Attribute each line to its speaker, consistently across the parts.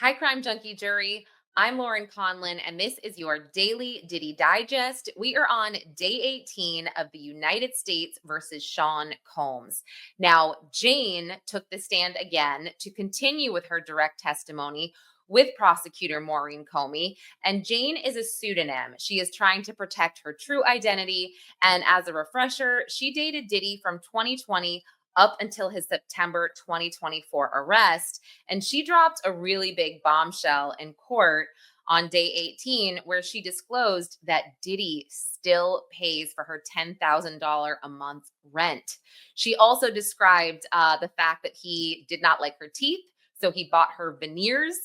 Speaker 1: Hi, Crime Junkie jury. I'm Lauren Conlin, and this is your daily Diddy Digest. We are on day 18 of the United States versus Sean Combs. Now, Jane took the stand again to continue with her direct testimony with prosecutor Maureen Comey. And Jane is a pseudonym. She is trying to protect her true identity. And as a refresher, she dated Diddy from 2020 up until his September 2024 arrest. And she dropped a really big bombshell in court on day 18, where she disclosed that Diddy still pays for her $10,000 a month rent. She also described the fact that he did not like her teeth, so he bought her veneers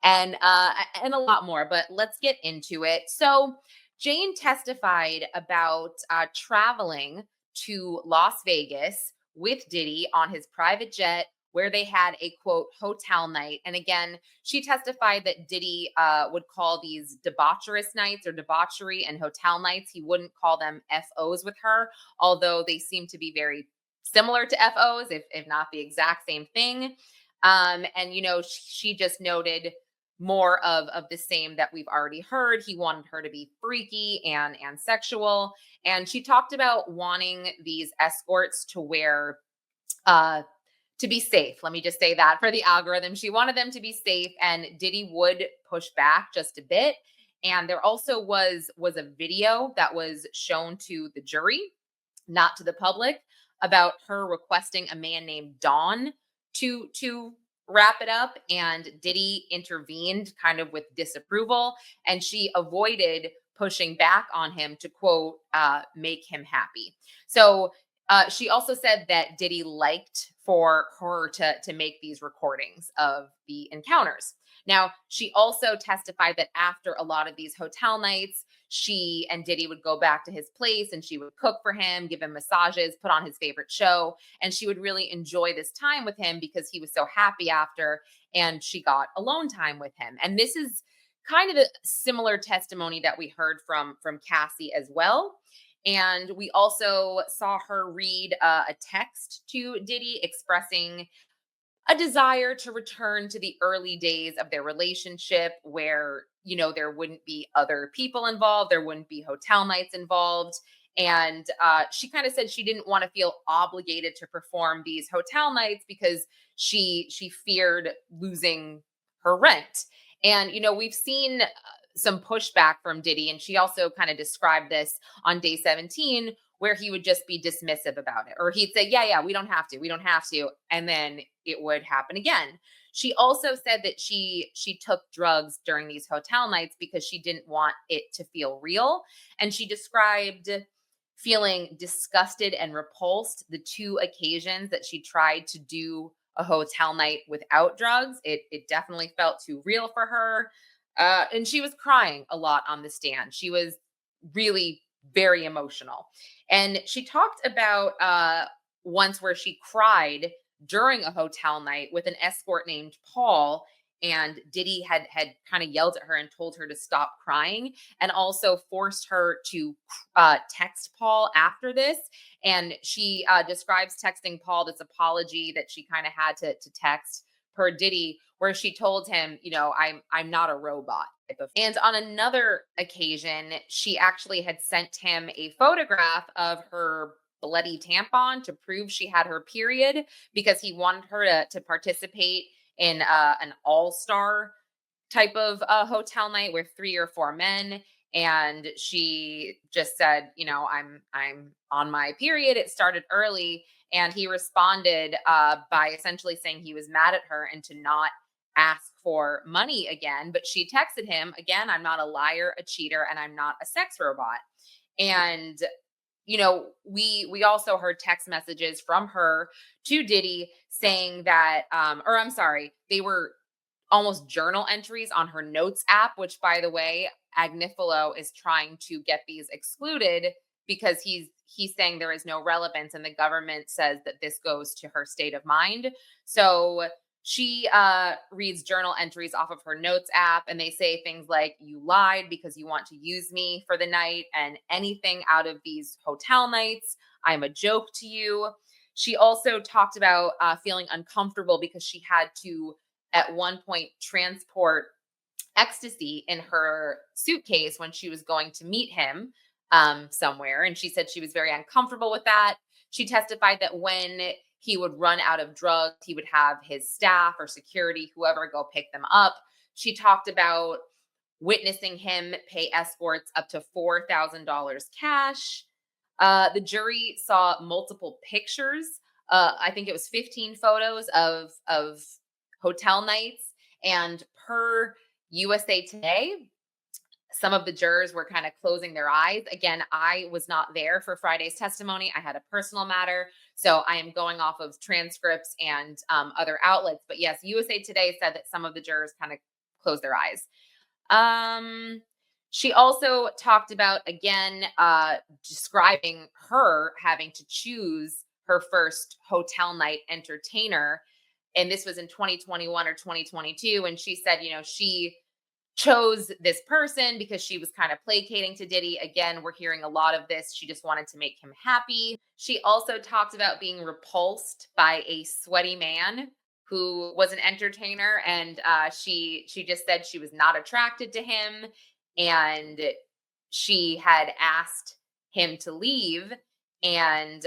Speaker 1: and a lot more. But let's get into it. So Jane testified about traveling to Las Vegas with Diddy on his private jet where they had a quote hotel night. And again, she testified that Diddy would call these debaucherous nights or debauchery and hotel nights. He wouldn't call them FOs with her, although they seem to be very similar to FOs, if not the exact same thing. And, she just noted more of the same that we've already heard. He wanted her to be freaky and sexual. And she talked about wanting these escorts to wear uh to be safe. Let me just say that for the algorithm. She wanted them to be safe, and Diddy would push back just a bit. And there also was a video that was shown to the jury, not to the public, about her requesting a man named Don to wrap it up, and Diddy intervened kind of with disapproval, and she avoided pushing back on him to quote make him happy. So she also said that Diddy liked for her to make these recordings of the encounters. Now, she also testified that after a lot of these hotel nights, she and Diddy would go back to his place and she would cook for him, give him massages, put on his favorite show. And she would really enjoy this time with him because he was so happy after. And she got alone time with him. And this is kind of a similar testimony that we heard from Cassie as well. And we also saw her read a text to Diddy expressing a desire to return to the early days of their relationship where, there wouldn't be other people involved, there wouldn't be hotel nights involved. And she kind of said she didn't want to feel obligated to perform these hotel nights because she feared losing her rent. And, we've seen some pushback from Diddy. And she also kind of described this on day 17, where he would just be dismissive about it. Or he'd say, yeah, we don't have to. We don't have to. And then it would happen again. She also said that she took drugs during these hotel nights because she didn't want it to feel real. And she described feeling disgusted and repulsed the two occasions that she tried to do a hotel night without drugs. It definitely felt too real for her. And she was crying a lot on the stand. She was really very emotional. And she talked about once where she cried during a hotel night with an escort named Paul. And Diddy had kind of yelled at her and told her to stop crying, and also forced her to text Paul after this. And she describes texting Paul this apology that she kind of had to text per Diddy, where she told him, I'm not a robot. And on another occasion, she actually had sent him a photograph of her bloody tampon to prove she had her period because he wanted her to participate in an all-star type of hotel night with 3 or 4 men. And she just said, I'm on my period. It started early. And he responded by essentially saying he was mad at her and to not ask for money again. But she texted him again, I'm not a liar, a cheater, and I'm not a sex robot. And we also heard text messages from her to Diddy saying that, or I'm sorry, they were almost journal entries on her notes app, which, by the way, Agnifilo is trying to get these excluded because he's saying there is no relevance, and the government says that this goes to her state of mind. So she reads journal entries off of her notes app, and they say things like, you lied because you want to use me for the night, and anything out of these hotel nights, I'm a joke to you. She also talked about feeling uncomfortable because she had to at one point transport ecstasy in her suitcase when she was going to meet him somewhere. And she said she was very uncomfortable with that. She testified that when he would run out of drugs, he would have his staff or security, whoever, go pick them up. She talked about witnessing him pay escorts up to $4,000 cash. The jury saw multiple pictures. I think it was 15 photos of hotel nights. And per USA Today, some of the jurors were kind of closing their eyes. Again, I was not there for Friday's testimony. I had a personal matter. So I am going off of transcripts and other outlets. But yes, USA Today said that some of the jurors kind of closed their eyes. Um, she also talked about, again, describing her having to choose her first hotel night entertainer. And this was in 2021 or 2022. And she said, she chose this person because she was kind of placating to Diddy. Again, we're hearing a lot of this. She just wanted to make him happy. She also talked about being repulsed by a sweaty man who was an entertainer, and she just said she was not attracted to him, and she had asked him to leave, and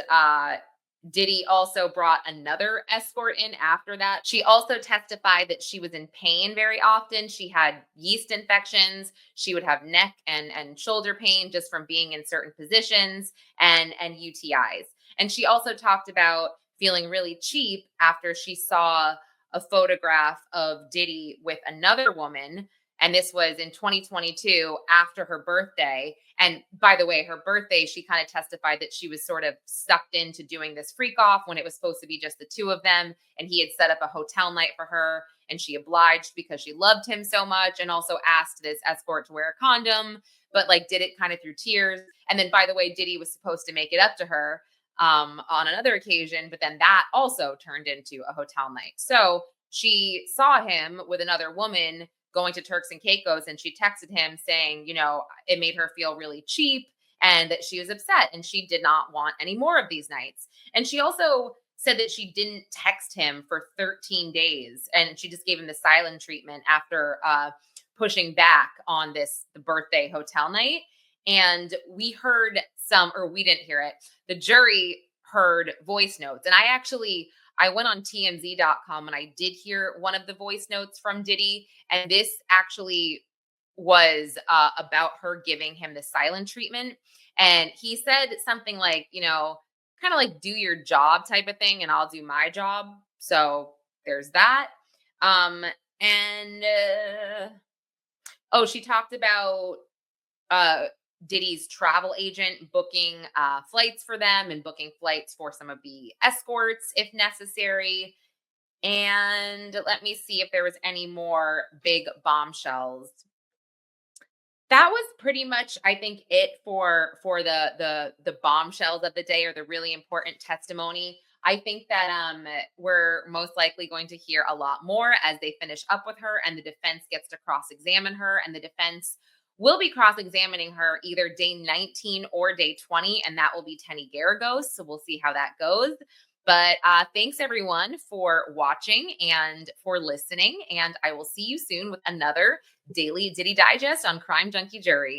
Speaker 1: Diddy also brought another escort in after that. She also testified that she was in pain very often. She had yeast infections. She would have neck and shoulder pain just from being in certain positions, and UTIs. And she also talked about feeling really cheap after she saw a photograph of Diddy with another woman. And this was in 2022 after her birthday. And by the way, her birthday, she kind of testified that she was sort of sucked into doing this freak off when it was supposed to be just the two of them. And he had set up a hotel night for her, and she obliged because she loved him so much, and also asked this escort to wear a condom, but like did it kind of through tears. And then, by the way, Diddy was supposed to make it up to her on another occasion, but then that also turned into a hotel night. So she saw him with another woman going to Turks and Caicos, and she texted him saying, it made her feel really cheap and that she was upset and she did not want any more of these nights. And she also said that she didn't text him for 13 days and she just gave him the silent treatment after pushing back on the birthday hotel night. And we heard or we didn't hear it. The jury heard voice notes. And I went on TMZ.com and I did hear one of the voice notes from Diddy. And this actually was about her giving him the silent treatment. And he said something like, kind of like do your job type of thing, and I'll do my job. So there's that. And she talked about Diddy's travel agent booking flights for them and booking flights for some of the escorts if necessary. And let me see if there was any more big bombshells. That was pretty much, I think, it for the bombshells of the day, or the really important testimony. I think that we're most likely going to hear a lot more as they finish up with her and the defense gets to cross-examine her, and the defense will be cross-examining her either day 19 or day 20, and that will be Tenny Garagos. So we'll see how that goes. But thanks everyone for watching and for listening, and I will see you soon with another Daily Diddy Digest on Crime Junkie Jury.